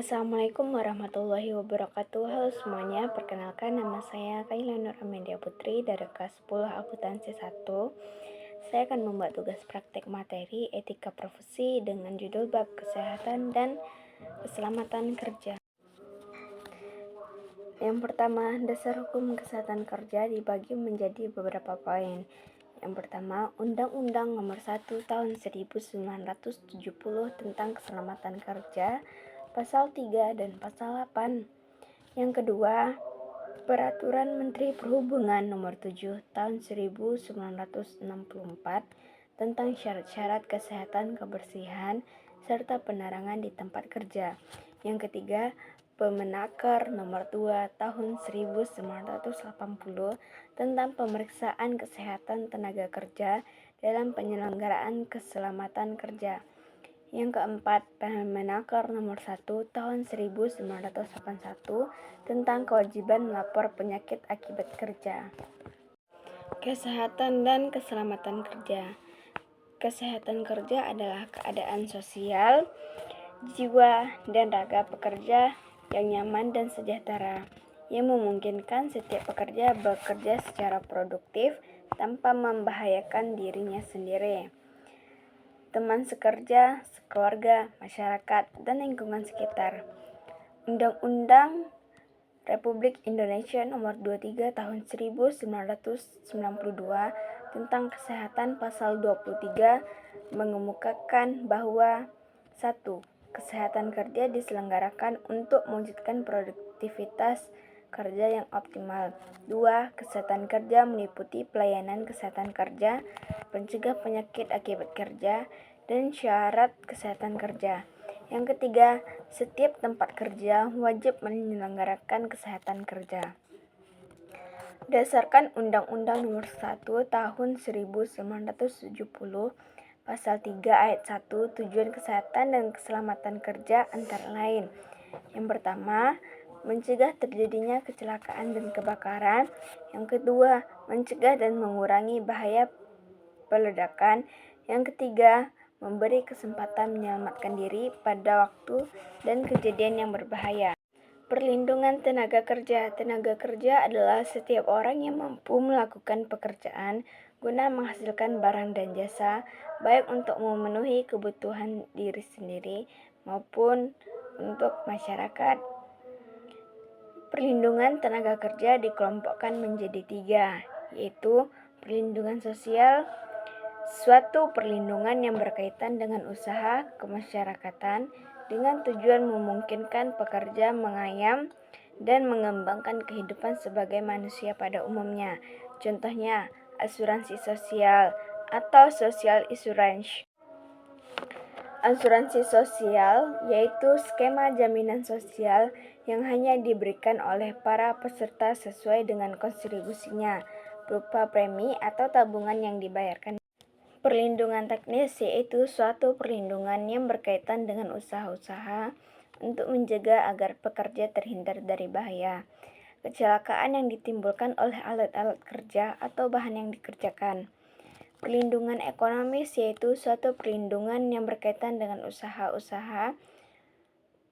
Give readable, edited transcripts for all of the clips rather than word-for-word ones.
Assalamualaikum warahmatullahi wabarakatuh. Halo semuanya, perkenalkan nama saya Kaila Nur Amelia Putri dari kelas 10 akuntansi 1. Saya akan membuat tugas praktek materi etika profesi dengan judul bab kesehatan dan keselamatan kerja. Yang pertama, dasar hukum kesehatan kerja dibagi menjadi beberapa poin. Yang pertama, Undang-Undang Nomor 1 Tahun 1970 tentang Keselamatan Kerja, Pasal 3 dan Pasal 8. Yang kedua, Peraturan Menteri Perhubungan Nomor 7 Tahun 1964 tentang syarat-syarat kesehatan kebersihan serta penerangan di tempat kerja. Yang ketiga, Permenaker Nomor 2 Tahun 1980 tentang pemeriksaan kesehatan tenaga kerja dalam penyelenggaraan keselamatan kerja. Yang keempat, Permenaker Nomor 1 Tahun 1981 tentang kewajiban melapor penyakit akibat kerja. Kesehatan dan keselamatan kerja. Kesehatan kerja adalah keadaan sosial, jiwa, dan raga pekerja yang nyaman dan sejahtera, yang memungkinkan setiap pekerja bekerja secara produktif tanpa membahayakan dirinya sendiri, teman sekerja, sekeluarga, masyarakat, dan lingkungan sekitar. Undang-Undang Republik Indonesia Nomor 23 Tahun 1992 tentang Kesehatan Pasal 23 mengemukakan bahwa 1. Kesehatan kerja diselenggarakan untuk mewujudkan produktivitas kerja yang optimal. 2. Kesehatan kerja meliputi pelayanan kesehatan kerja, pencegah penyakit akibat kerja, dan syarat kesehatan kerja. Yang ketiga, setiap tempat kerja wajib menyelenggarakan kesehatan kerja. Berdasarkan Undang-Undang Nomor 1 Tahun 1970, Pasal 3 Ayat 1, tujuan kesehatan dan keselamatan kerja antara lain. Yang pertama, mencegah terjadinya kecelakaan dan kebakaran. Yang kedua, mencegah dan mengurangi bahaya peledakan. Yang ketiga, memberi kesempatan menyelamatkan diri pada waktu dan kejadian yang berbahaya. Perlindungan tenaga kerja. Tenaga kerja adalah setiap orang yang mampu melakukan pekerjaan guna menghasilkan barang dan jasa, baik untuk memenuhi kebutuhan diri sendiri maupun untuk masyarakat. Perlindungan tenaga kerja dikelompokkan menjadi 3, yaitu perlindungan sosial, suatu perlindungan yang berkaitan dengan usaha kemasyarakatan dengan tujuan memungkinkan pekerja mengayam dan mengembangkan kehidupan sebagai manusia pada umumnya. Contohnya, asuransi sosial atau social insurance. Asuransi sosial yaitu skema jaminan sosial yang hanya diberikan oleh para peserta sesuai dengan kontribusinya, berupa premi atau tabungan yang dibayarkan. Perlindungan teknis yaitu suatu perlindungan yang berkaitan dengan usaha-usaha untuk menjaga agar pekerja terhindar dari bahaya kecelakaan yang ditimbulkan oleh alat-alat kerja atau bahan yang dikerjakan. Perlindungan ekonomis yaitu suatu perlindungan yang berkaitan dengan usaha-usaha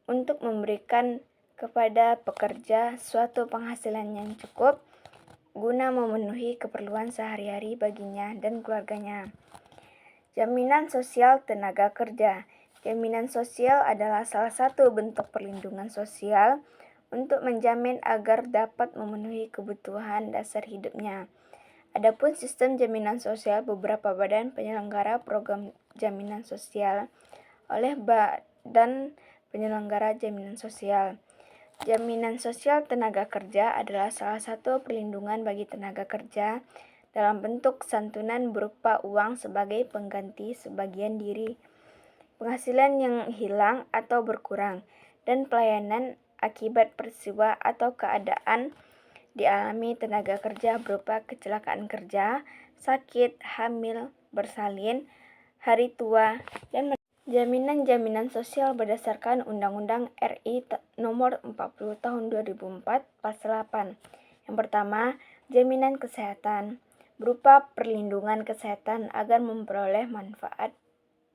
untuk memberikan kepada pekerja suatu penghasilan yang cukup guna memenuhi keperluan sehari-hari baginya dan keluarganya. Jaminan sosial tenaga kerja. Jaminan sosial adalah salah satu bentuk perlindungan sosial untuk menjamin agar dapat memenuhi kebutuhan dasar hidupnya. Adapun sistem jaminan sosial beberapa badan penyelenggara program jaminan sosial oleh Badan Penyelenggara Jaminan Sosial. Jaminan sosial tenaga kerja adalah salah satu perlindungan bagi tenaga kerja dalam bentuk santunan berupa uang sebagai pengganti sebagian diri penghasilan yang hilang atau berkurang, dan pelayanan akibat peristiwa atau keadaan dialami tenaga kerja berupa kecelakaan kerja, sakit, hamil, bersalin, hari tua, dan jaminan sosial berdasarkan Undang-Undang RI Nomor 40 Tahun 2004 Pasal 8. Yang pertama, jaminan kesehatan berupa perlindungan kesehatan agar memperoleh manfaat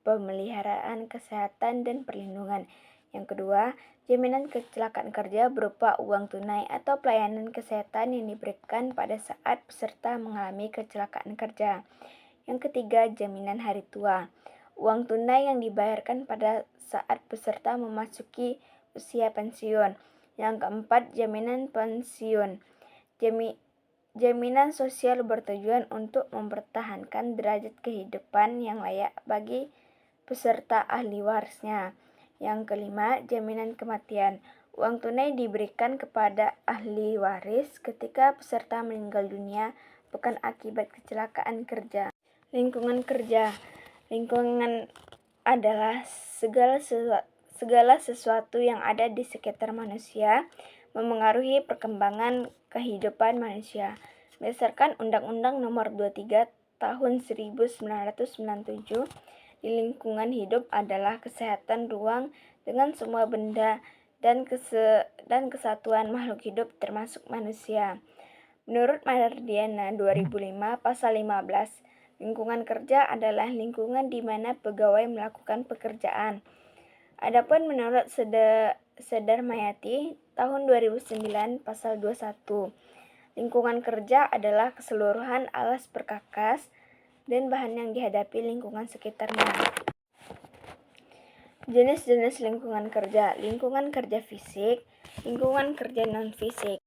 pemeliharaan kesehatan dan perlindungan Yang kedua, jaminan kecelakaan kerja berupa uang tunai atau pelayanan kesehatan yang diberikan pada saat peserta mengalami kecelakaan kerja. Yang ketiga, jaminan hari tua. Uang tunai yang dibayarkan pada saat peserta memasuki usia pensiun. Yang keempat, jaminan pensiun. Jaminan sosial bertujuan untuk mempertahankan derajat kehidupan yang layak bagi peserta ahli warisnya. Yang kelima, jaminan kematian. Uang tunai diberikan kepada ahli waris ketika peserta meninggal dunia bukan akibat kecelakaan kerja. Lingkungan kerja. Lingkungan adalah segala sesuatu yang ada di sekitar manusia, memengaruhi perkembangan kehidupan manusia. Berdasarkan Undang-Undang Nomor 23 Tahun 1997, di lingkungan hidup adalah kesehatan ruang dengan semua benda dan kesatuan makhluk hidup termasuk manusia. Menurut Mardiana 2005 pasal 15, lingkungan kerja adalah lingkungan di mana pegawai melakukan pekerjaan. Adapun menurut Sedar Mayati tahun 2009 pasal 21, lingkungan kerja adalah keseluruhan alas perkakas dan bahan yang dihadapi lingkungan sekitarnya. Jenis-jenis lingkungan kerja. Lingkungan kerja fisik, lingkungan kerja non-fisik.